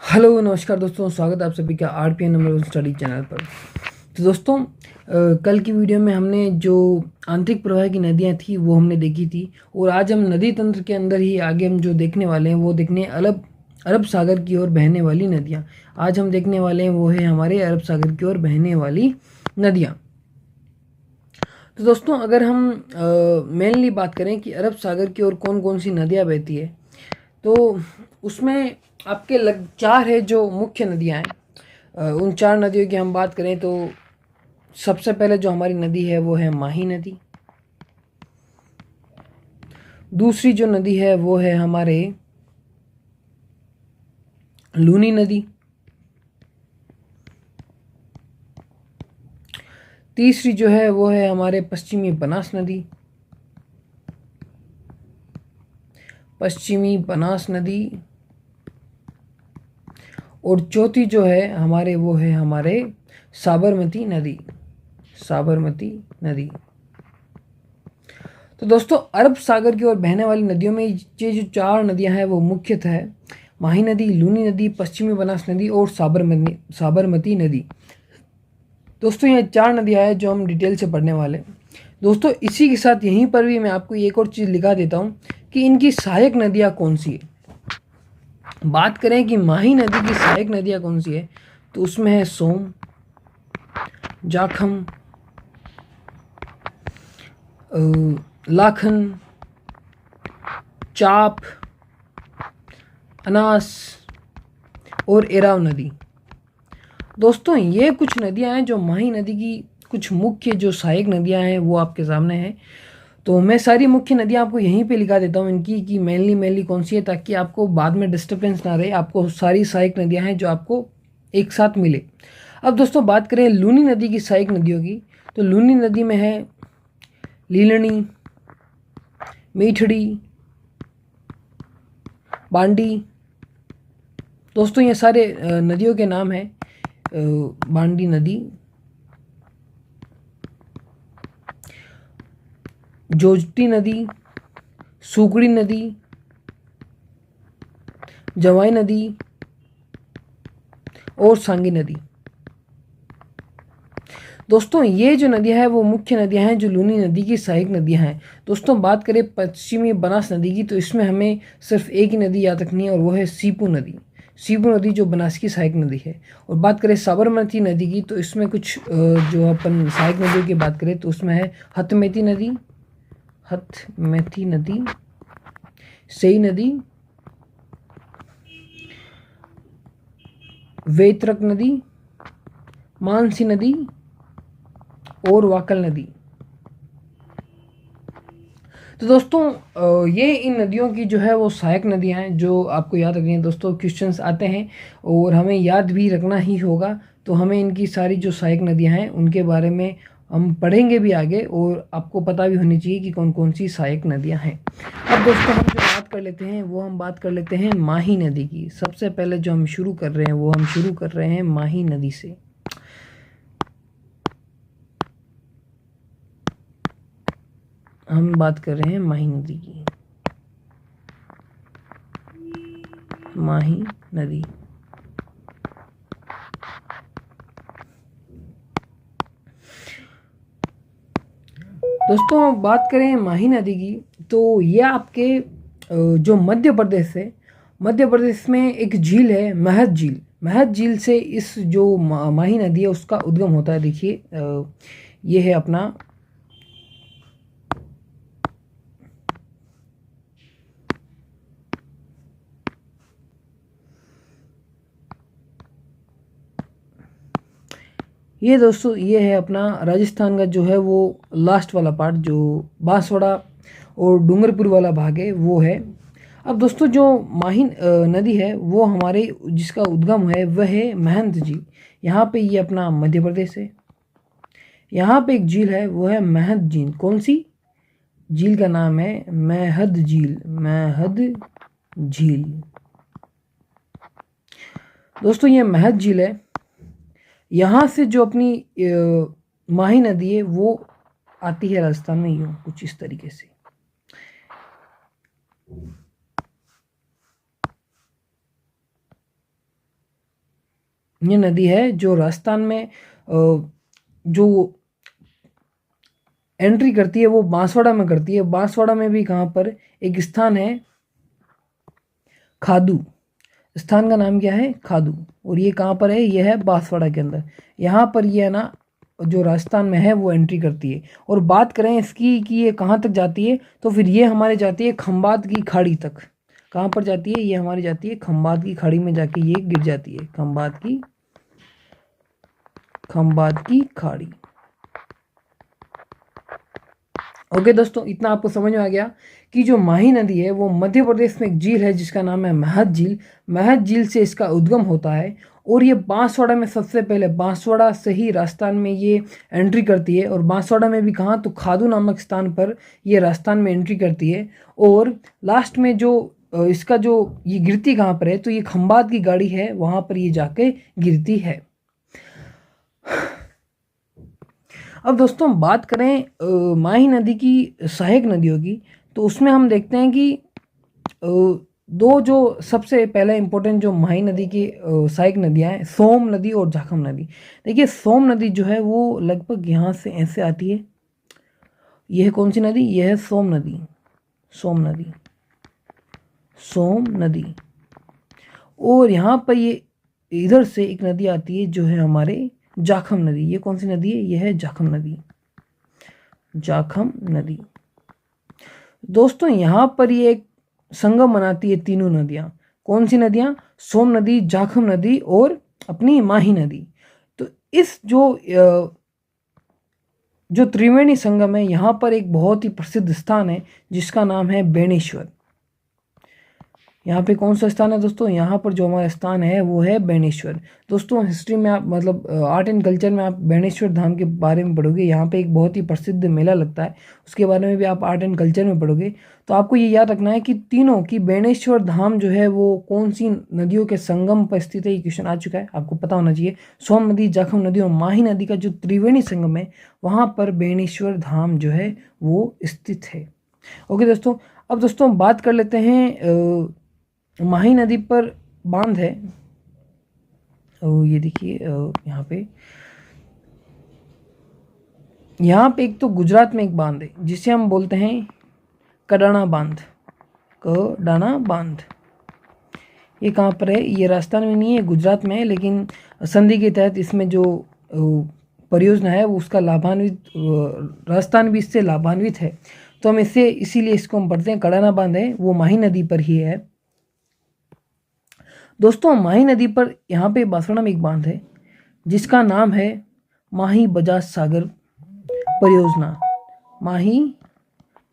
Hello नमस्कार दोस्तों, स्वागत है आप सभी का RPN number one study channel पर। तो दोस्तों, कल की वीडियो में हमने जो आंतरिक प्रवाह की नदियाँ थी वो हमने देखी थी, और आज हम नदी तंत्र के अंदर ही आगे हम जो देखने वाले हैं वो देखने अरब अरब सागर की ओर बहने वाली नदियाँ। आज हम देखने वाले हैं वो है हमारे अरब सागर की ओर बहने वाली नदियाँ। तो दोस्तों, अगर हम मेनली बात करें कि अरब सागर की ओर कौन कौन सी नदियाँ बहती है, तो उसमें आपके चार है जो मुख्य नदियाँ हैं। उन चार नदियों की हम बात करें तो सबसे पहले जो हमारी नदी है वो है माही नदी। दूसरी जो नदी है वो है हमारे लूनी नदी। तीसरी जो है वो है हमारे पश्चिमी बनास नदी। पश्चिमी बनास नदी। और चौथी जो है हमारे वो है हमारे साबरमती नदी। साबरमती नदी। तो दोस्तों, अरब सागर की ओर बहने वाली नदियों में ये जो चार नदियां हैं वो मुख्यतः है माही नदी, लूनी नदी, पश्चिमी बनास नदी और साबरमती नदी। दोस्तों, ये चार नदियां हैं जो हम डिटेल से पढ़ने वाले। दोस्तों, इसी के साथ यहीं पर भी मैं आपको एक और चीज़ लिखा देता हूँ कि इनकी सहायक नदियाँ कौन सी है। बात करें कि माही नदी की सहायक नदियाँ कौन सी है, तो उसमें है सोम, जाखम, लाखन, चाप, अनास और एराव नदी। दोस्तों, ये कुछ नदियां हैं जो माही नदी की कुछ मुख्य जो सहायक नदियां हैं वो आपके सामने हैं। तो मैं सारी मुख्य नदियां आपको यहीं पे लिखा देता हूँ इनकी कि मेनली कौन सी है, ताकि आपको बाद में डिस्टर्बेंस ना रहे। आपको सारी सहायक नदियां हैं जो आपको एक साथ मिले। अब दोस्तों, बात करें लूनी नदी की सहायक नदियों की, तो लूनी नदी में है लीलनी, मीठड़ी, बांडी। दोस्तों, ये सारे नदियों के नाम हैं। बांडी नदी, जोजटी नदी, सुगड़ी नदी, जवाई नदी और सांगी नदी। दोस्तों, ये जो नदियां हैं वो मुख्य नदियां हैं जो लूनी नदी की सहायक नदियां हैं। दोस्तों, बात करें पश्चिमी बनास नदी की, तो इसमें हमें सिर्फ एक ही नदी याद रखनी है और वो है सीपू नदी। सीपू नदी जो बनास की सहायक नदी है। और बात करें साबरमती नदी की, तो इसमें कुछ जो अपन सहायक नदियों की बात करें तो उसमें है हथमती नदी, हथमती नदी, सई नदी, वेतरक नदी, मानसी नदी और वाकल नदी। तो दोस्तों, ये इन नदियों की जो है वो सहायक नदियाँ हैं जो आपको याद रखनी है। दोस्तों, क्वेश्चंस आते हैं और हमें याद भी रखना ही होगा। तो हमें इनकी सारी जो सहायक नदियाँ हैं उनके बारे में हम पढ़ेंगे भी आगे, और आपको पता भी होनी चाहिए कि कौन कौन सी सहायक नदियाँ हैं। अब दोस्तों, हम जो बात कर लेते हैं वो हम बात कर लेते हैं माही नदी की। सबसे पहले जो हम शुरू कर रहे हैं वो हम शुरू कर रहे हैं माही नदी से। हम बात कर रहे हैं माही नदी की। माही नदी। दोस्तों, बात करें माही नदी की, तो ये आपके जो मध्य प्रदेश है, मध्य प्रदेश में एक झील है महद झील। महद झील से इस जो माही नदी है उसका उद्गम होता है। देखिए, ये है अपना ये दोस्तों, ये है अपना राजस्थान का जो है वो लास्ट वाला पार्ट, जो बांसवाड़ा और डूंगरपुर वाला भाग है वो है। अब दोस्तों, जो माही नदी है वो हमारे जिसका उद्गम है वह है महंत झील। यहाँ पे ये अपना मध्य प्रदेश है। यहाँ पे एक झील है वो है महद झील। कौन सी झील का नाम है? महद झील। महद झील। दोस्तों, ये महद झील है। यहाँ से जो अपनी माही नदी है वो आती है राजस्थान में, यूँ कुछ इस तरीके से। ये नदी है जो राजस्थान में जो एंट्री करती है वो बांसवाड़ा में करती है। बांसवाड़ा में भी कहाँ पर एक स्थान है खादू, स्थान का नाम क्या है खादू, और ये कहाँ पर है, ये है बांसवाड़ा के अंदर। यहाँ पर ये है ना जो राजस्थान में है वो एंट्री करती है। और बात करें इसकी कि ये कहाँ तक जाती है, तो फिर ये हमारे जाती है खंबात की खाड़ी तक। कहाँ पर जाती है, ये हमारी जाती है खंबात की खाड़ी में जाके ये गिर जाती है, खंबात की खाड़ी। ओके दोस्तों, इतना आपको समझ में आ गया कि जो माही नदी है वो मध्य प्रदेश में एक झील है जिसका नाम है महत झील। महत झील से इसका उद्गम होता है और ये बांसवाड़ा में सबसे पहले, बांसवाड़ा से ही राजस्थान में ये एंट्री करती है। और बांसवाड़ा में भी कहाँ, तो खादू नामक स्थान पर ये राजस्थान में एंट्री करती है। और लास्ट में जो इसका जो ये गिरती कहाँ पर है, तो ये खंबात की गाड़ी है वहाँ पर ये जाके गिरती है। अब दोस्तों बात करें माही नदी की सहायक नदियों की, तो उसमें हम देखते हैं कि दो जो सबसे पहले इम्पोर्टेंट जो माही नदी की सहायक नदियाँ हैं, सोम नदी और जाखम नदी। देखिए सोम नदी जो है वो लगभग यहाँ से ऐसे आती है। यह है कौन सी नदी, यह है सोम नदी, सोम नदी, सोम नदी। और यहाँ पर ये इधर से एक नदी आती है जो है हमारे जाखम नदी। ये कौन सी नदी है, यह है जाखम नदी, जाखम नदी। दोस्तों यहाँ पर ये एक संगम बनाती है तीनों नदियाँ। कौन सी नदियाँ, सोम नदी, जाखम नदी और अपनी माही नदी। तो इस जो त्रिवेणी संगम है, यहाँ पर एक बहुत ही प्रसिद्ध स्थान है जिसका नाम है बेणेश्वर। यहाँ पे कौन सा स्थान है दोस्तों, यहाँ पर जो हमारा स्थान है वो है बेणेश्वर। दोस्तों हिस्ट्री में आप मतलब आर्ट एंड कल्चर में आप बेणेश्वर धाम के बारे में पढ़ोगे, यहाँ पे एक बहुत ही प्रसिद्ध मेला लगता है, उसके बारे में भी आप आर्ट एंड कल्चर में पढ़ोगे। तो आपको ये याद रखना है कि तीनों की बेणेश्वर धाम जो है वो कौन सी नदियों के संगम पर स्थित है, ये क्वेश्चन आ चुका है, आपको पता होना चाहिए। सोम नदी, जाखम नदी और माही नदी का जो त्रिवेणी संगम है वहाँ पर बेणेश्वर धाम जो है वो स्थित है। ओके दोस्तों, अब दोस्तों बात कर लेते हैं माही नदी पर बांध है। ये देखिए यहाँ पे एक तो गुजरात में एक बांध है जिसे हम बोलते हैं कडाना बांध, कडाना बांध। ये कहाँ पर है, ये राजस्थान में नहीं है, गुजरात में है, लेकिन संधि के तहत इसमें जो परियोजना है वो उसका लाभान्वित, राजस्थान भी इससे लाभान्वित है। तो हम इससे इसीलिए इसको हम पढ़ते हैं। कडाना बांध है वो माही नदी पर ही है। दोस्तों माही नदी पर यहाँ पे बांसवाड़ा में एक बांध है जिसका नाम है माही बजाज सागर परियोजना, माही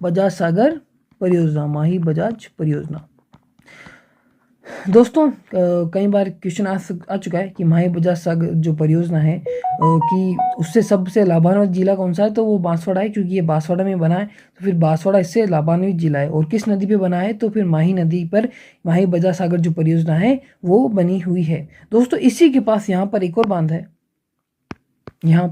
बजाज सागर परियोजना, माही बजाज परियोजना। दोस्तों कई बार क्वेश्चन आ चुका है कि माही बजाज सागर जो परियोजना है कि उससे सबसे लाभान्वित जिला कौन सा है, तो वो बांसवाड़ा है, क्योंकि ये बांसवाड़ा में बना है। तो फिर बांसवाड़ा इससे लाभान्वित जिला है। और किस नदी पे बना है, तो फिर माही नदी पर माही बजाज सागर जो परियोजना है वो बनी हुई है। दोस्तों इसी के पास यहाँ पर एक और बांध है, यहाँ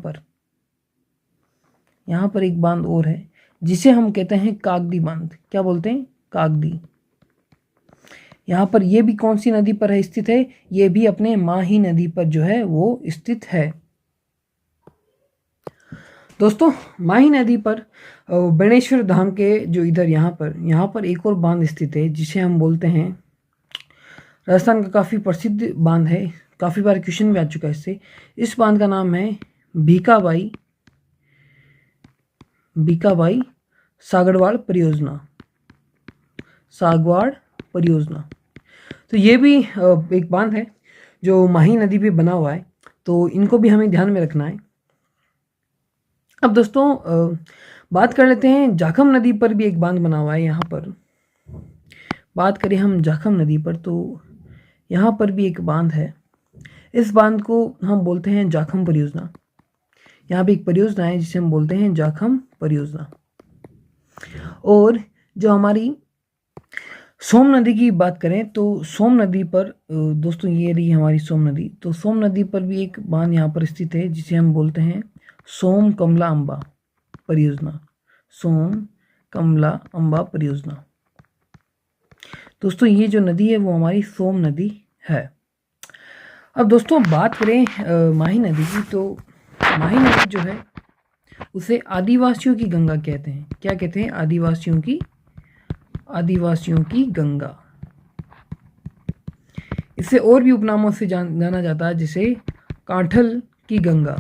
पर एक बांध और है जिसे हम कहते हैं कागदी बांध। क्या बोलते हैं, कागदी। यहाँ पर ये भी कौन सी नदी पर है स्थित है, ये भी अपने माही नदी पर जो है वो स्थित है। दोस्तों माही नदी पर बेणेश्वर धाम के जो इधर यहाँ पर एक और बांध स्थित है जिसे हम बोलते हैं, राजस्थान का काफ़ी प्रसिद्ध बांध है, काफ़ी बार क्वेश्चन भी आ चुका है इससे। इस बांध का नाम है भीकाबाई सागरवाड़ परियोजना, सागवाड़ परियोजना। तो ये भी एक बांध है जो माही नदी पे बना हुआ है, तो इनको भी हमें ध्यान में रखना है। अब दोस्तों बात कर लेते हैं जाखम नदी पर भी एक बांध बना हुआ है। यहाँ पर बात करें हम जाखम नदी पर, तो यहाँ पर भी एक बांध है। इस बांध को हम बोलते हैं जाखम परियोजना। यहाँ पे एक परियोजना है जिसे हम बोलते हैं जाखम परियोजना। और जो हमारी सोम नदी की बात करें तो सोम नदी पर दोस्तों ये रही हमारी सोम नदी। तो सोम नदी पर भी एक बांध यहाँ पर स्थित है जिसे हम बोलते हैं सोम कमला अम्बा परियोजना, सोम कमला अम्बा परियोजना। दोस्तों ये जो नदी है वो हमारी सोम नदी है। अब दोस्तों बात करें माही नदी की, तो माही नदी जो है उसे आदिवासियों की गंगा कहते हैं। क्या कहते हैं? आदिवासियों की गंगा। इसे और भी उपनामों से जाना जाता है, जैसे कांठल की गंगा,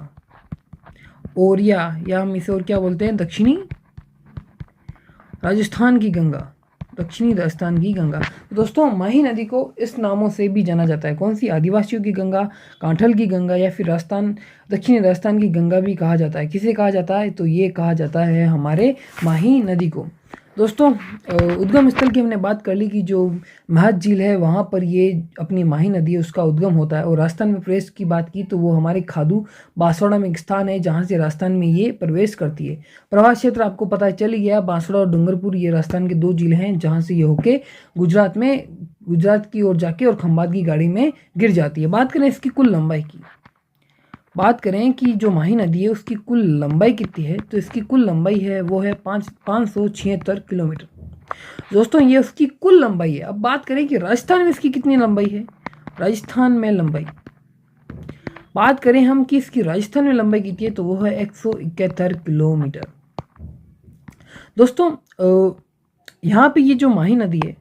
ओरिया, या हम इसे और क्या बोलते हैं, दक्षिणी राजस्थान की गंगा। तो दोस्तों माही नदी को इस नामों से भी जाना जाता है। कौन सी? आदिवासियों की गंगा, कांठल की गंगा, या फिर दक्षिणी राजस्थान की गंगा भी कहा जाता है। किसे कहा जाता है? तो ये कहा जाता है हमारे माही नदी को। दोस्तों उद्गम स्थल की हमने बात कर ली कि जो महत झील है वहाँ पर ये अपनी माही नदी है उसका उद्गम होता है। और राजस्थान में प्रवेश की बात की तो वो हमारे खादू बांसवाड़ा में एक स्थान है जहाँ से राजस्थान में ये प्रवेश करती है। प्रवास क्षेत्र आपको पता चल ही गया, बांसवाड़ा और डूंगरपुर ये राजस्थान के 2 जिले हैं जहाँ से ये होके गुजरात की ओर जाके और खंभात की गाड़ी में गिर जाती है। बात करें इसकी कुल लंबाई की, बात करें कि जो माही नदी है उसकी कुल लंबाई कितनी है, तो इसकी कुल लंबाई है वो है 576 किलोमीटर। दोस्तों ये उसकी कुल लंबाई है। अब बात करें कि राजस्थान में इसकी कितनी लंबाई है। राजस्थान में लंबाई बात करें हम कि इसकी राजस्थान में लंबाई कितनी है, तो वो है 171 किलोमीटर। दोस्तों यहाँ पे ये जो माही नदी है,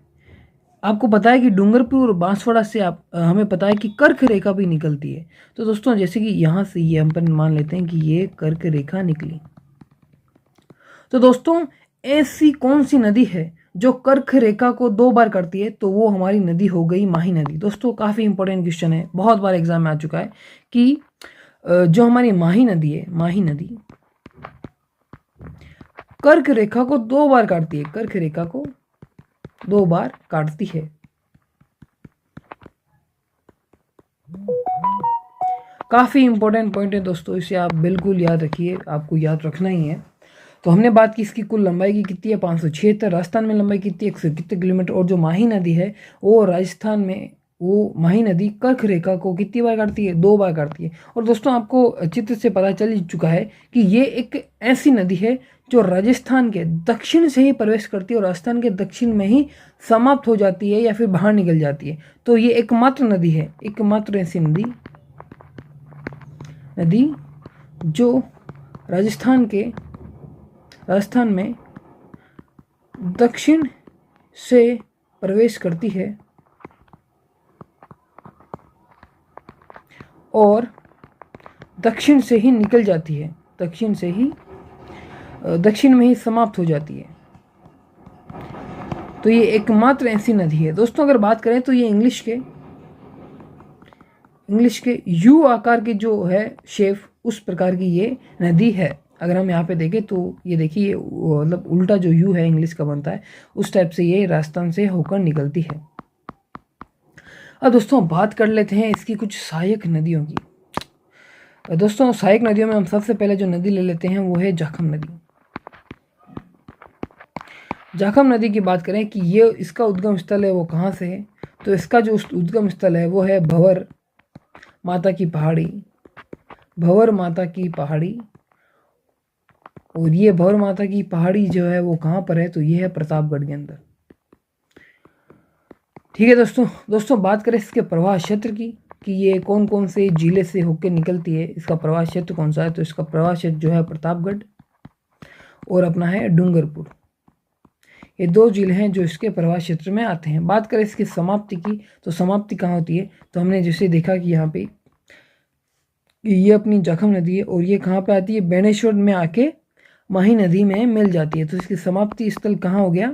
आपको पता है कि डूंगरपुर और बांसवाड़ा से हमें पता है कि कर्क रेखा भी निकलती है। तो दोस्तों जैसे कि यहाँ से ये हम पर मान लेते हैं कि ये कर्क रेखा निकली। तो दोस्तों ऐसी कौन सी नदी है जो कर्क रेखा को 2 बार करती है, तो वो हमारी नदी हो गई माही नदी। दोस्तों काफ़ी इंपॉर्टेंट क्वेश्चन है, बहुत बार एग्जाम में आ चुका है कि जो हमारी माही नदी है, माही नदी कर्क रेखा को 2 बार काटती है, कर्क रेखा को 2 बार काटती है। काफ़ी इंपॉर्टेंट पॉइंट है दोस्तों, इसे आप बिल्कुल याद रखिए, आपको याद रखना ही है। तो हमने बात की इसकी कुल लंबाई की कितनी है, 576। राजस्थान में लंबाई कितनी है, 100 कितने किलोमीटर। और जो माही नदी है वो राजस्थान में, वो माही नदी कर्क रेखा को कितनी बार काटती है, 2 बार काटती है। और दोस्तों आपको चित्र से पता चल चुका है कि ये एक ऐसी नदी है जो राजस्थान के दक्षिण से ही प्रवेश करती है और राजस्थान के दक्षिण में ही समाप्त हो जाती है या फिर बाहर निकल जाती है। तो ये एकमात्र नदी है, एकमात्र ऐसी नदी जो राजस्थान में दक्षिण से प्रवेश करती है और दक्षिण से ही निकल जाती है, दक्षिण में ही समाप्त हो जाती है। तो ये एकमात्र ऐसी नदी है। दोस्तों अगर बात करें तो ये इंग्लिश के यू आकार के जो है शेप, उस प्रकार की ये नदी है। अगर हम यहाँ पे देखें तो ये देखिए, मतलब उल्टा जो यू है इंग्लिश का बनता है, उस टाइप से ये राजस्थान से होकर निकलती है। अब दोस्तों बात कर लेते हैं इसकी कुछ सहायक नदियों की। दोस्तों सहायक नदियों में हम सबसे पहले जो नदी ले लेते हैं वो है जाखम नदी। जाखम नदी की बात करें कि ये इसका उद्गम स्थल है वो कहाँ से है, तो इसका जो उद्गम स्थल है वो है भंवर माता की पहाड़ी। और ये भंवर माता की पहाड़ी जो है वो कहाँ पर है, तो ये है प्रतापगढ़ के अंदर। ठीक है दोस्तों बात करें इसके प्रवाह क्षेत्र की कि ये कौन कौन से जिले से होकर निकलती है, इसका प्रवाह क्षेत्र कौन सा है, तो इसका प्रवाह क्षेत्र जो है प्रतापगढ़ और अपना है डूंगरपुर। ये 2 जिले हैं जो इसके प्रवाह क्षेत्र में आते हैं। बात करें इसकी समाप्ति की, तो समाप्ति कहाँ होती है, तो हमने जैसे देखा कि यहाँ पे ये अपनी जाखम नदी है और ये कहाँ पे आती है, बेणेश्वर में आके माही नदी में मिल जाती है। तो इसकी समाप्ति स्थल कहाँ हो गया,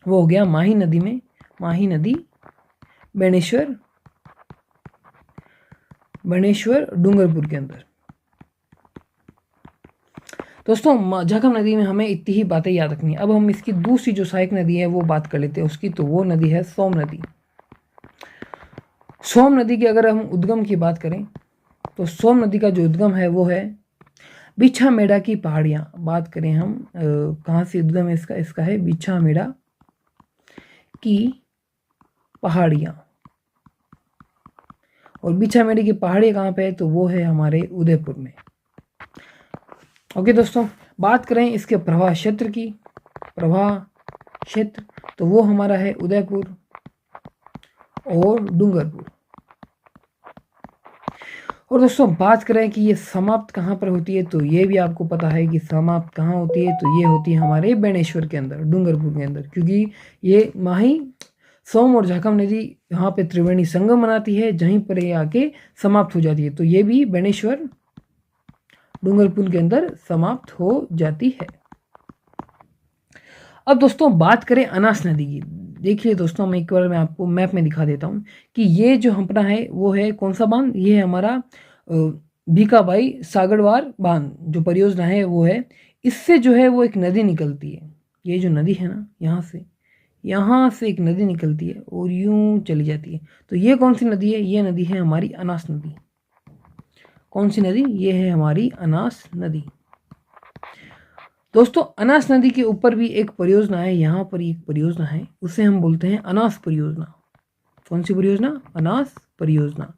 वो हो गया माही नदी में, माही नदी बेणेश्वर डूंगरपुर के अंदर। दोस्तों जाखम नदी में हमें इतनी ही बातें याद रखनी है। अब हम इसकी दूसरी जो सहायक नदी है वो बात कर लेते हैं उसकी, तो वो नदी है सोम नदी। सोम नदी की अगर हम उद्गम की बात करें तो सोम नदी का जो उद्गम है वो है बिछामेड़ा की पहाड़ियाँ। बात करें हम कहाँ से उद्गम है इसका है बिछामेड़ा की पहाड़ियाँ। और बिछामेड़ी की पहाड़ी कहाँ पे है, तो वो है हमारे उदयपुर में। ओके दोस्तों बात करें इसके प्रवाह क्षेत्र की, तो वो हमारा है उदयपुर और डूंगरपुर। और दोस्तों बात करें कि ये समाप्त कहाँ पर होती है, तो ये भी आपको पता है कि समाप्त कहाँ होती है, तो ये होती है हमारे बेणेश्वर के अंदर, डूंगरपुर के अंदर, क्योंकि ये माही सोम और झाकम नदी यहाँ पे त्रिवेणी संगम बनाती है, जहीं पर ये आके समाप्त हो जाती है। तो ये भी बेणेश्वर डूंगरपुर के अंदर समाप्त हो जाती है। अब दोस्तों बात करें अनास नदी की। देखिए दोस्तों, मैं आपको मैप में दिखा देता हूँ कि ये जो अपना है वो है कौन सा बांध, ये है हमारा भीखाबाई सागरवार बांध जो परियोजना है वो है। इससे जो है वो एक नदी निकलती है, ये जो नदी है ना, यहाँ से एक नदी निकलती है और यूं चली जाती है। तो ये कौन सी नदी है, ये नदी है हमारी अनास नदी। कौन सी नदी, ये है हमारी अनास नदी। दोस्तों अनास नदी के ऊपर भी एक परियोजना है, यहाँ पर एक परियोजना है, उसे हम बोलते हैं अनास परियोजना। कौन सी परियोजना, अनास परियोजना।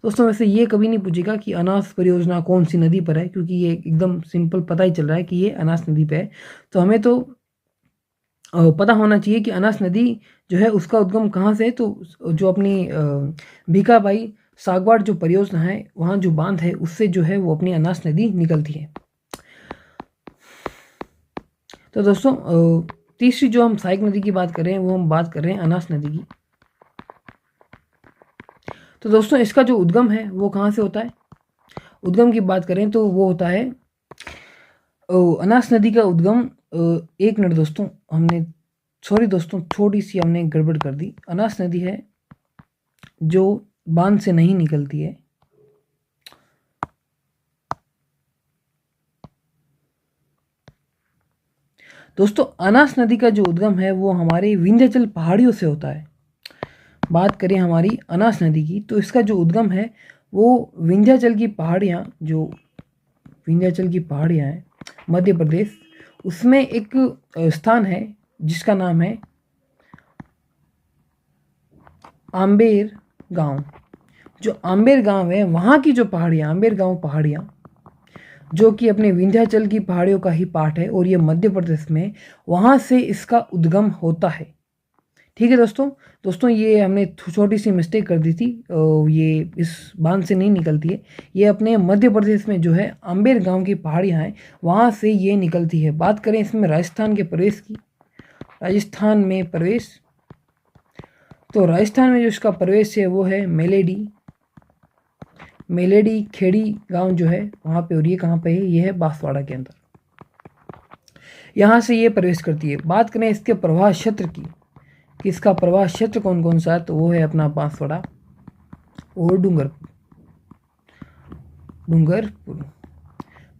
दोस्तों वैसे ये कभी नहीं पूछेगा कि अनास परियोजना कौन सी नदी पर है, क्योंकि ये एकदम सिंपल पता ही चल रहा है कि ये अनास नदी पे है। तो हमें तो पता होना चाहिए कि अनास नदी जो है उसका उद्गम कहाँ से है। तो जो अपनी भीखाबाई सागवाड़ जो परियोजना है, वहाँ जो बांध है उससे जो है वो अपनी अनास नदी निकलती है। तो दोस्तों तीसरी जो हम सहायक नदी की बात कर रहे हैं वो हम बात कर रहे हैं अनास नदी की। तो दोस्तों इसका जो उद्गम है वो कहाँ से होता है, उद्गम की बात करें तो वो होता है अनास नदी का उद्गम, एक मिनट दोस्तों, सॉरी दोस्तों, थोड़ी सी हमने गड़बड़ कर दी। अनास नदी है जो बांध से नहीं निकलती है, दोस्तों अनास नदी का जो उद्गम है वो हमारे विंध्याचल पहाड़ियों से होता है। बात करें हमारी अनास नदी की, तो इसका जो उद्गम है वो विंध्याचल की पहाड़ियाँ, जो विंध्याचल की पहाड़ियाँ हैं मध्य प्रदेश, उसमें एक स्थान है जिसका नाम है आम्बेर गांव। जो आम्बेर गांव है वहाँ की जो पहाड़ियाँ, आम्बेर गांव पहाड़ियाँ, जो कि अपने विंध्याचल की पहाड़ियों का ही पार्ट है और ये मध्य प्रदेश में, वहाँ से इसका उद्गम होता है। ठीक है दोस्तों ये हमने छोटी सी मिस्टेक कर दी थी, ये इस बांध से नहीं निकलती है, ये अपने मध्य प्रदेश में जो है आम्बेर गांव की पहाड़ियाँ हैं वहाँ से ये निकलती है। बात करें इसमें राजस्थान के प्रवेश की, राजस्थान में प्रवेश, तो राजस्थान में जो इसका प्रवेश है वो है मेलेडी खेड़ी गांव जो है वहाँ पे, और ये कहाँ पे है, ये है बांसवाड़ा के अंदर, यहाँ से ये प्रवेश करती है। बात करें इसके प्रवाह क्षेत्र की कि इसका प्रवाह क्षेत्र कौन कौन सा है, तो वो है अपना बांसवाड़ा और डूंगरपुर।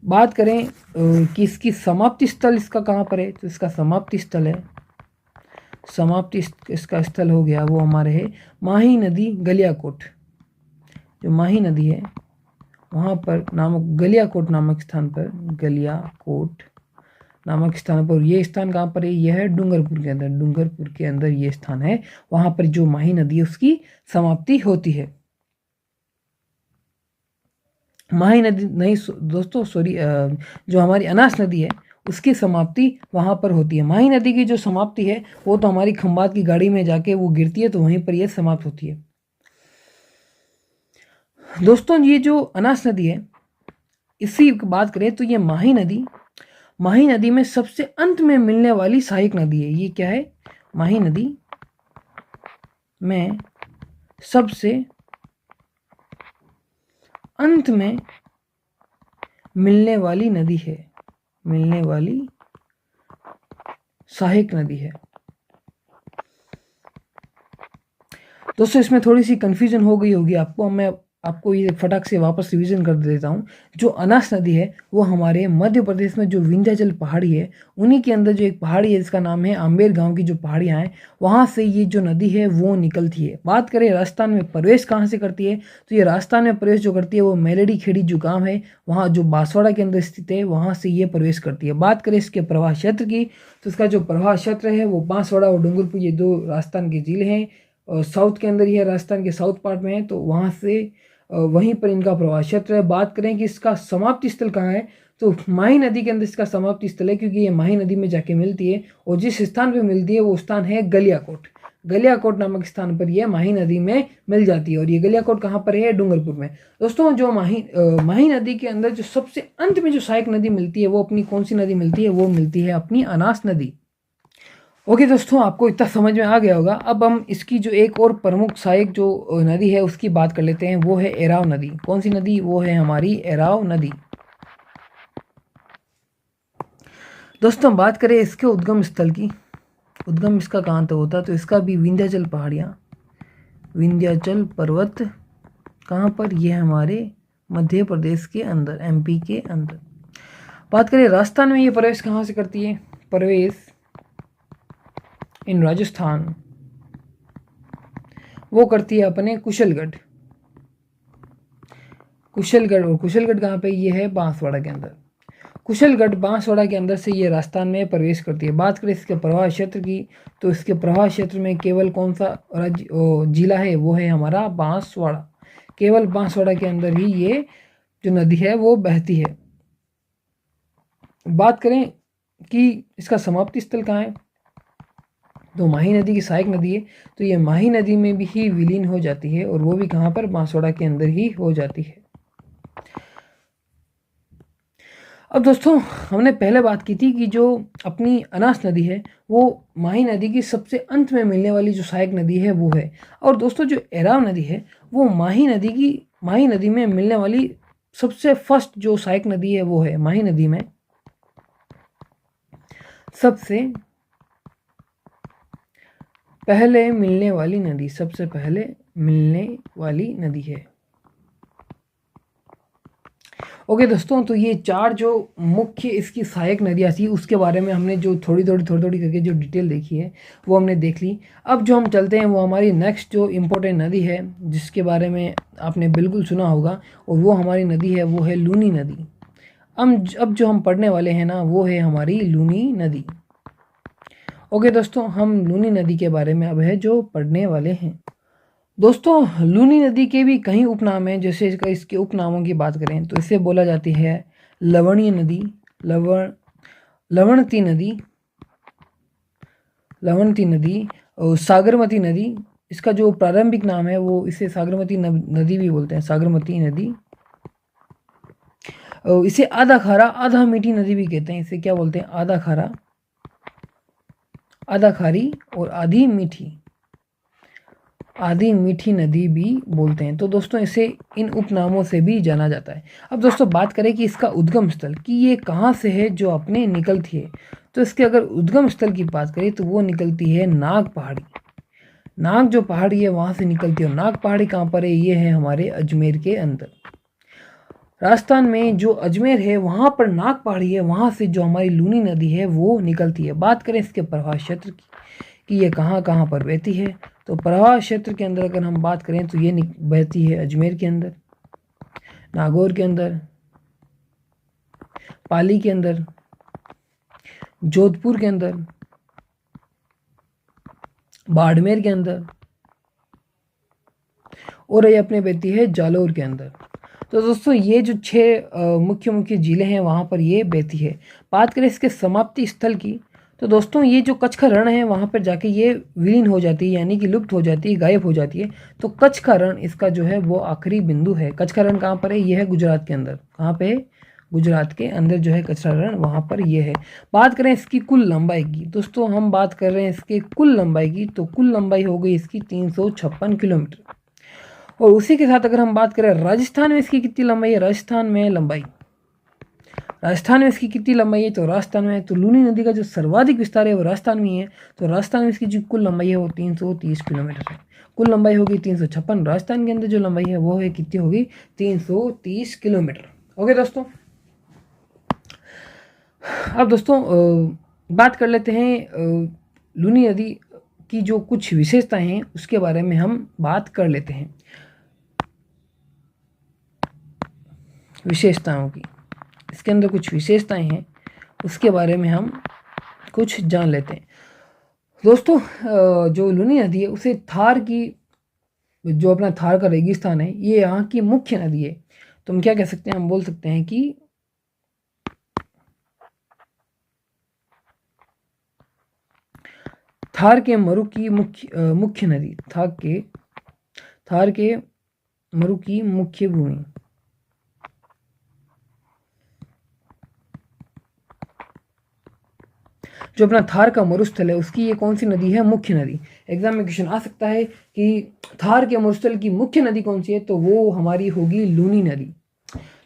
बात करें कि इसकी समाप्ति स्थल इसका कहाँ पर है, तो इसका समाप्ति स्थल है, समाप्ति इसका स्थल हो गया वो हमारे है माही नदी गलियाकोट। जो माही नदी है वहाँ पर गलियाकोट नामक स्थान पर, गलियाकोट नामक स्थान पर, ये स्थान कहाँ पर है, यह है डूंगरपुर के अंदर, डूंगरपुर के अंदर ये स्थान है, वहाँ पर जो माही नदी है उसकी समाप्ति होती है। माही नदी नहीं दोस्तों, सॉरी, जो हमारी अनास नदी है उसकी समाप्ति वहाँ पर होती है। माही नदी की जो समाप्ति है वो तो हमारी खंबात की गाड़ी में जाके वो गिरती है, तो वहीं पर यह समाप्त होती है। दोस्तों ये जो अनास नदी है, इसी की बात करें तो ये माही नदी में सबसे अंत में मिलने वाली सहायक नदी है। ये क्या है, माही नदी में सबसे अंत में मिलने वाली नदी है, मिलने वाली सहायक नदी है। दोस्तों इसमें थोड़ी सी कंफ्यूजन हो गई होगी आपको, मैं आपको ये फटाक से वापस रिवीजन कर देता हूँ। जो अनास नदी है वो हमारे मध्य प्रदेश में जो विंध्याचल पहाड़ी है उन्हीं के अंदर जो एक पहाड़ी है जिसका नाम है आम्बेर गांव की जो पहाड़ियाँ हैं, वहाँ से ये जो नदी है वो निकलती है। बात करें राजस्थान में प्रवेश कहाँ से करती है, तो ये राजस्थान में प्रवेश जो करती है वो मेलेडी खेड़ी जो गाँव है वहाँ जो बांसवाड़ा के अंदर स्थित है, वहाँ से ये प्रवेश करती है। बात करें इसके प्रवाह क्षेत्र की, तो इसका जो प्रवाह क्षेत्र है वो बांसवाड़ा और डूंगरपुर, ये दो राजस्थान के जिले हैं, और साउथ के अंदर ही है, राजस्थान के साउथ पार्ट में है, तो वहाँ से वहीं पर इनका प्रवाह क्षेत्र है। बात करें कि इसका समाप्ति स्थल कहाँ है, तो माही नदी के अंदर इसका समाप्ति स्थल है, क्योंकि ये माही नदी में जाके मिलती है, और जिस स्थान पे मिलती है वो स्थान है गलियाकोट। गलियाकोट नामक स्थान पर यह माही नदी में मिल जाती है। और ये गलियाकोट कहाँ पर है? डूंगरपुर में। दोस्तों जो माही नदी के अंदर जो सबसे अंत में जो सहायक नदी मिलती है वो अपनी कौन सी नदी मिलती है? वो मिलती है अपनी अनास नदी। ओके दोस्तों, आपको इतना समझ में आ गया होगा। अब हम इसकी जो एक और प्रमुख सहायक जो नदी है उसकी बात कर लेते हैं, वो है एराव नदी। कौन सी नदी? वो है हमारी एराव नदी। दोस्तों बात करें इसके उद्गम स्थल की, उद्गम इसका कहाँ तक होता है? तो इसका भी विंध्याचल पहाड़ियाँ, विंध्याचल पर्वत कहाँ पर? ये हमारे मध्य प्रदेश के अंदर, एमपी के अंदर। बात करें राजस्थान में ये प्रवेश कहाँ से करती है? प्रवेश इन राजस्थान वो करती है अपने कुशलगढ़। कुशलगढ़, और कुशलगढ़ कहाँ पे? ये है बांसवाड़ा के अंदर। कुशलगढ़ बांसवाड़ा के अंदर से ये राजस्थान में प्रवेश करती है। बात करें इसके प्रवाह क्षेत्र की, तो इसके प्रवाह क्षेत्र में केवल कौन सा राज्य जिला है? वो है हमारा बांसवाड़ा। केवल बांसवाड़ा के अंदर ही ये जो नदी है वो बहती है। बात करें कि इसका समाप्ति स्थल कहाँ है, तो माही नदी की सहायक नदी है, तो ये माही नदी में भी ही विलीन हो जाती है, और वो भी कहाँ पर? बांसवाड़ा के अंदर ही हो जाती है। अब दोस्तों हमने पहले बात की थी कि जो अपनी अनास नदी है वो माही नदी की सबसे अंत में मिलने वाली जो सहायक नदी है वो है। और दोस्तों जो एराव नदी है वो माही नदी में मिलने वाली सबसे फर्स्ट जो सहायक नदी है वो है माही नदी में सबसे पहले मिलने वाली नदी, सबसे पहले मिलने वाली नदी है। ओके दोस्तों, तो ये चार जो मुख्य इसकी सहायक नदियाँ थी उसके बारे में हमने जो थोड़ी थोड़ी करके जो डिटेल देखी है वो हमने देख ली। अब जो हम चलते हैं वो हमारी नेक्स्ट जो इम्पोर्टेंट नदी है जिसके बारे में आपने बिल्कुल सुना होगा, और वो हमारी नदी है वो है लूनी नदी। अब जो हम पढ़ने वाले हैं ना वो है हमारी लूनी नदी। ओके दोस्तों, हम लूनी नदी के बारे में अब है जो पढ़ने वाले हैं। दोस्तों लूनी नदी के भी कई उपनाम हैं। जैसे इसके उपनामों की बात करें तो इसे बोला जाती है लवणीय नदी, लवणती नदी, और सागरमती नदी। इसका जो प्रारंभिक नाम है वो इसे सागरमती नदी भी बोलते हैं, सागरमती नदी। इसे आधा खारा आधा मीठी नदी भी कहते हैं। इसे क्या बोलते हैं? आधा खारा, आधा खारी और आधी मीठी नदी भी बोलते हैं। तो दोस्तों इसे इन उपनामों से भी जाना जाता है। अब दोस्तों बात करें कि इसका उद्गम स्थल कि ये कहाँ से है जो अपने निकलती है, तो इसके अगर उद्गम स्थल की बात करें तो वो निकलती है नाग पहाड़ी। नाग जो पहाड़ी है वहाँ से निकलती है। और नाग पहाड़ी कहाँ पर है? ये है हमारे अजमेर के अंदर। राजस्थान में जो अजमेर है वहाँ पर नाग पहाड़ी है, वहाँ से जो हमारी लूनी नदी है वो निकलती है। बात करें इसके प्रवाह क्षेत्र की कि ये कहाँ कहाँ पर बहती है, तो प्रवाह क्षेत्र के अंदर अगर हम बात करें तो ये बहती है अजमेर के अंदर, नागौर के अंदर, पाली के अंदर, जोधपुर के अंदर, बाड़मेर के अंदर, और ये अपने बहती है जालौर के अंदर। तो दोस्तों ये जो 6 मुख्य जिले हैं वहाँ पर ये बहती है। बात करें इसके समाप्ति स्थल की, तो दोस्तों ये जो कच्छ का रण है वहाँ पर जाके ये विलीन हो जाती है, यानी कि लुप्त हो जाती है, गायब हो जाती है। तो कच्छ का रण इसका जो है वो आखिरी बिंदु है। कच्छ का रण कहाँ पर है? ये है गुजरात के अंदर। कहाँ पे है? गुजरात के अंदर जो है कच्छ का रण, वहाँ पर ये है। बात करें इसकी कुल लंबाई की, दोस्तों हम बात कर रहे हैं इसके कुल लंबाई की, तो कुल लंबाई हो गई इसकी 356 किलोमीटर। और उसी के साथ अगर हम बात करें राजस्थान में इसकी कितनी लंबाई है, राजस्थान में इसकी कितनी लंबाई है, तो राजस्थान में तो लूनी नदी का जो सर्वाधिक विस्तार है वो राजस्थान में है। तो राजस्थान में इसकी जो कुल लंबाई है वो 330 किलोमीटर है। कुल लंबाई होगी 356, राजस्थान के अंदर जो लंबाई है वो है कितनी होगी? 330 किलोमीटर। ओके दोस्तों, अब दोस्तों बात कर लेते हैं लूनी नदी की जो कुछ विशेषताएं हैं उसके बारे में हम बात कर लेते हैं। विशेषताओं की, इसके अंदर कुछ विशेषताएं हैं उसके बारे में हम कुछ जान लेते हैं। दोस्तों जो लूनी नदी है उसे थार की, जो अपना थार का रेगिस्तान है, ये यहाँ की मुख्य नदी है। तो हम क्या कह सकते हैं? हम बोल सकते हैं कि थार के मरु की मुख्य नदी, थार के मरु की मुख्य भूमि। जो अपना थार का मरुस्थल है उसकी ये कौन सी नदी है? मुख्य नदी। एग्जाम में क्वेश्चन आ सकता है कि थार के मरुस्थल की मुख्य नदी कौन सी है, तो वो हमारी होगी लूनी नदी।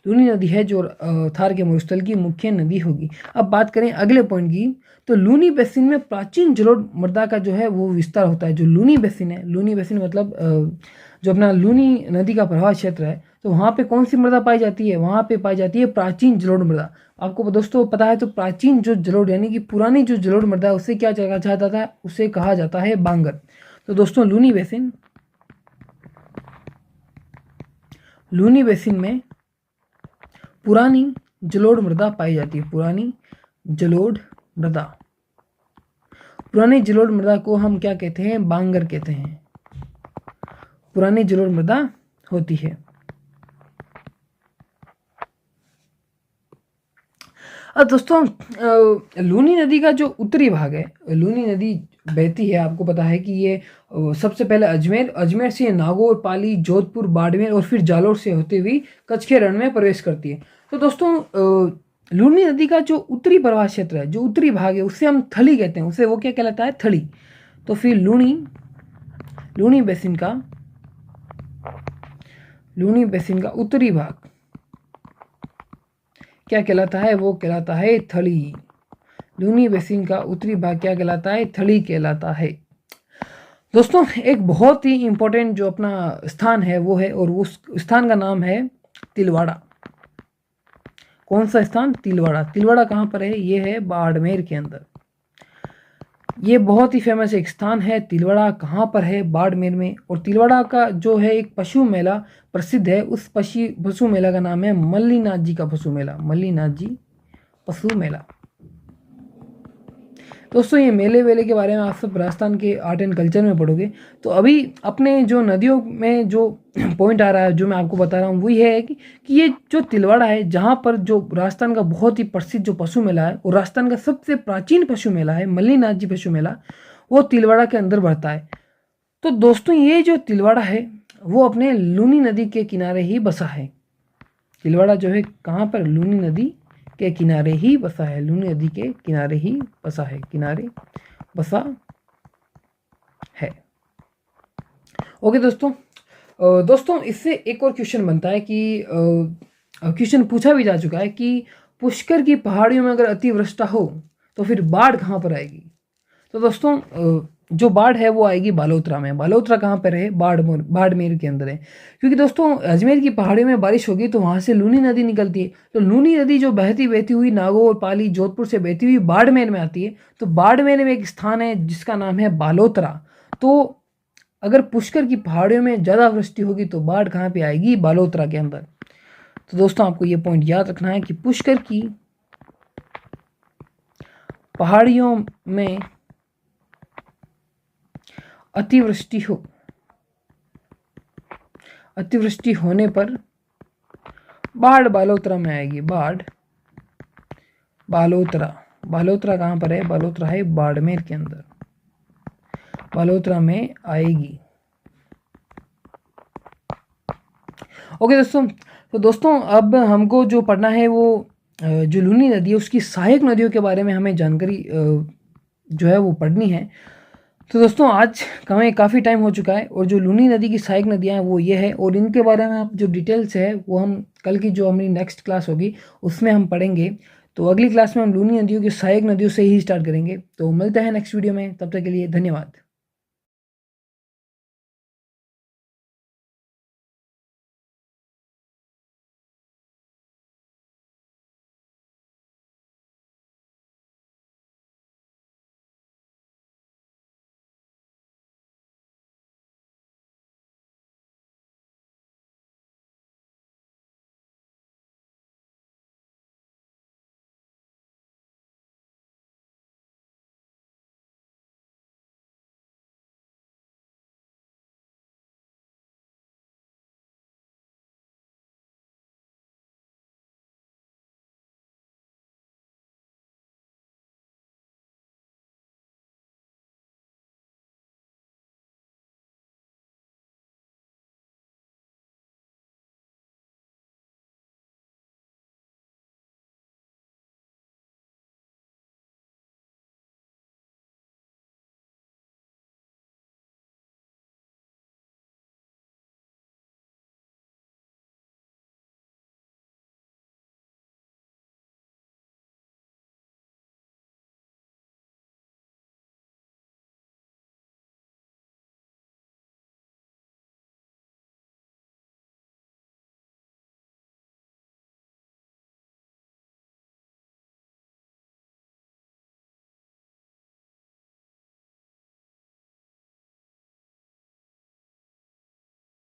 लूनी नदी है जो थार के मरुस्थल की मुख्य नदी होगी। अब बात करें अगले पॉइंट की, तो लूनी बेसिन में प्राचीन जलोढ़ मृदा का जो है वो विस्तार होता है। जो लूनी बेसिन है, लूनी बेसिन मतलब जो अपना लूनी नदी का प्रवाह क्षेत्र है, तो वहाँ पे कौन सी मृदा पाई जाती है? वहाँ पे पाई जाती है प्राचीन जलोढ़ मृदा। आपको दोस्तों पता है, तो प्राचीन जो जलोढ़ यानी कि पुरानी जो जलोढ़ मृदा है उसे क्या कहा जाता था? उसे कहा जाता है बांगर। तो दोस्तों लूनी बेसिन में पुरानी जलोढ़ मृदा पाई जाती है। पुरानी जलोढ़ मृदा को हम क्या कहते हैं? बांगर कहते हैं। पुरानी जलोढ़ मृदा होती है। अब दोस्तों लूनी नदी का जो उत्तरी भाग है, लूनी नदी बहती है, आपको पता है कि ये सबसे पहले अजमेर से नागौर, पाली, जोधपुर, बाड़मेर और फिर जालोर से होते हुए कच्छ के रण में प्रवेश करती है। तो दोस्तों लूनी नदी का जो उत्तरी प्रवाह क्षेत्र है, जो उत्तरी भाग है, उससे हम थली कहते हैं। उसे वो क्या कहलाता है? थली। तो फिर लूनी बेसिन का उत्तरी भाग क्या कहलाता है? वो कहलाता है थली। लूनी बेसिन का उत्तरी भाग क्या कहलाता है? थली कहलाता है। दोस्तों एक बहुत ही इंपॉर्टेंट जो अपना स्थान है वो है, और उस स्थान का नाम है तिलवाड़ा। कौन सा स्थान? तिलवाड़ा। तिलवाड़ा कहाँ पर है? ये है बाड़मेर के अंदर। ये बहुत ही फेमस एक स्थान है। तिलवाड़ा कहाँ पर है? बाड़मेर में। और तिलवाड़ा का जो है एक पशु मेला प्रसिद्ध है। उस पशु मेला का नाम है मल्लीनाथ जी का पशु मेला। मल्लीनाथ जी पशु मेला। दोस्तों ये मेले वेले के बारे में आप सब राजस्थान के आर्ट एंड कल्चर में पढ़ोगे। तो अभी अपने जो नदियों में जो पॉइंट आ रहा है, जो मैं आपको बता रहा हूँ, वही है कि ये जो तिलवाड़ा है, जहाँ पर जो राजस्थान का बहुत ही प्रसिद्ध जो पशु मेला है, और राजस्थान का सबसे प्राचीन पशु मेला है मल्लीनाथ जी पशु मेला, वो तिलवाड़ा के अंदर बढ़ता है। तो दोस्तों ये जो तिलवाड़ा है वो अपने लूनी नदी के किनारे ही बसा है। तिलवाड़ा जो है कहाँ पर? लूनी नदी के किनारे ही बसा है। लूनी नदी के किनारे ही बसा है। किनारे बसा है। ओके दोस्तों इससे एक और क्वेश्चन बनता है कि क्वेश्चन पूछा भी जा चुका है कि पुष्कर की पहाड़ियों में अगर अतिवृष्टि हो तो फिर बाढ़ कहाँ पर आएगी? तो दोस्तों जो बाढ़ है वो आएगी बालोतरा में। बालोतरा कहाँ पर है? बाड़मेर के अंदर है। क्योंकि दोस्तों अजमेर की पहाड़ियों में बारिश होगी तो वहाँ से लूनी नदी निकलती है। तो लूनी नदी जो बहती हुई नागौर, पाली, जोधपुर से बहती हुई बाड़मेर में आती है। तो बाड़मेर में एक स्थान है जिसका नाम है बालोतरा। तो अगर पुष्कर की पहाड़ियों में ज़्यादा वृष्टि होगी तो बाढ़ कहाँ पे आएगी? बालोतरा के अंदर। तो दोस्तों आपको ये पॉइंट याद रखना है कि पुष्कर की पहाड़ियों में अतिवृष्टि होने पर बाढ़ बालोतरा में आएगी। बाढ़ बालोतरा कहाँ पर है? बालोतरा है बाड़मेर के अंदर। बालोतरा में आएगी। ओके दोस्तों अब हमको जो पढ़ना है वो जो लूनी नदी है उसकी सहायक नदियों के बारे में हमें जानकारी जो है वो पढ़नी है। तो दोस्तों आज हमें काफ़ी टाइम हो चुका है, और जो लूनी नदी की सहायक नदियाँ हैं वो ये है, और इनके बारे में आप जो डिटेल्स है वो हम कल की जो हमारी नेक्स्ट क्लास होगी उसमें हम पढ़ेंगे। तो अगली क्लास में हम लूनी नदियों की सहायक नदियों से ही स्टार्ट करेंगे। तो मिलते हैं नेक्स्ट वीडियो में, तब तक के लिए धन्यवाद।